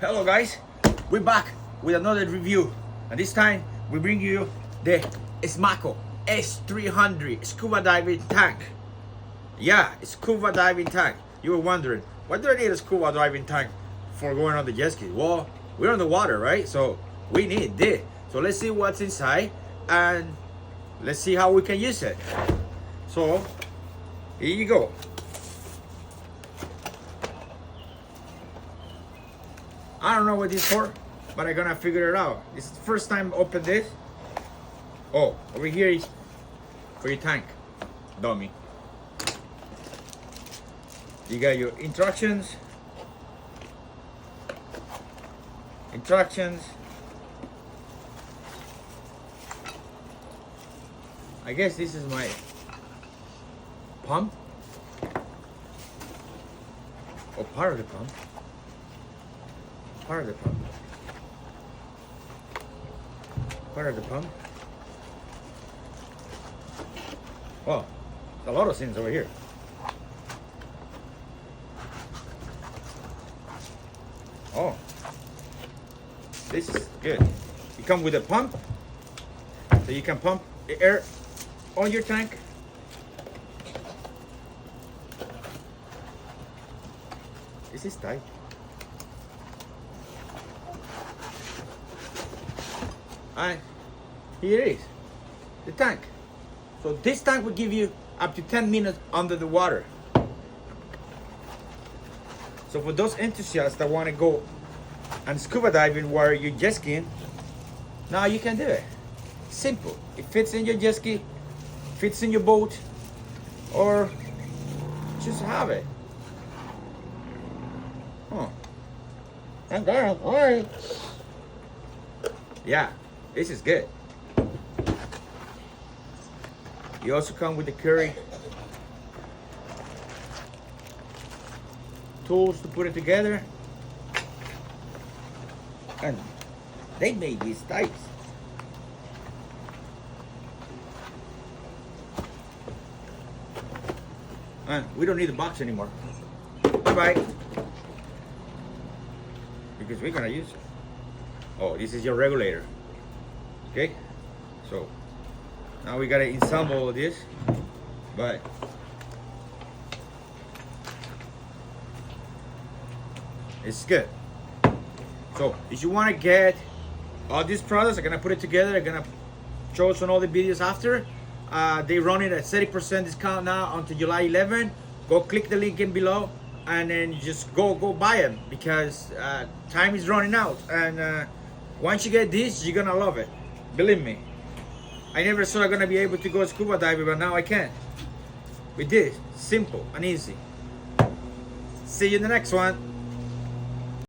Hello guys, we're back with another review, and this time we bring you the SMACO S300 scuba diving tank. Yeah, scuba diving tank. You were wondering, why do I need a scuba diving tank for going on the jet ski? Well, we're on the water, right? So we need this. So let's see what's inside and let's see how we can use it. So here you go. I don't know what this is for, but I'm gonna figure it out. This is the first time I open this. Oh, over here is for your tank, dummy. You got your instructions. I guess this is my pump. Or part of the pump. Part of the pump. Oh, a lot of things over here. Oh, this is good. You come with a pump, so you can pump the air on your tank. This is tight. And here it is, the tank. So this tank will give you up to 10 minutes under the water. So for those enthusiasts that want to go and scuba diving while you're jet skiing, now you can do it. Simple. It fits in your jet ski, fits in your boat, or just have it. Okay. Yeah. This is good. You also come with the curry tools to put it together. And they made these tights. And we don't need the box anymore. Bye-bye. Because we're gonna use it. Oh, this is your regulator. Okay, so now we gotta ensemble all of this, but it's good. So if you want to get all these products, I'm gonna put it together. I'm gonna show us on all the videos after. They run it at 30% discount now until July 11. Go click the link in below and then just go buy them, because time is running out. And once you get this, you're gonna love it. Believe me, I never thought I'm gonna be able to go scuba diving, but now I can. With this, simple and easy. See you in the next one.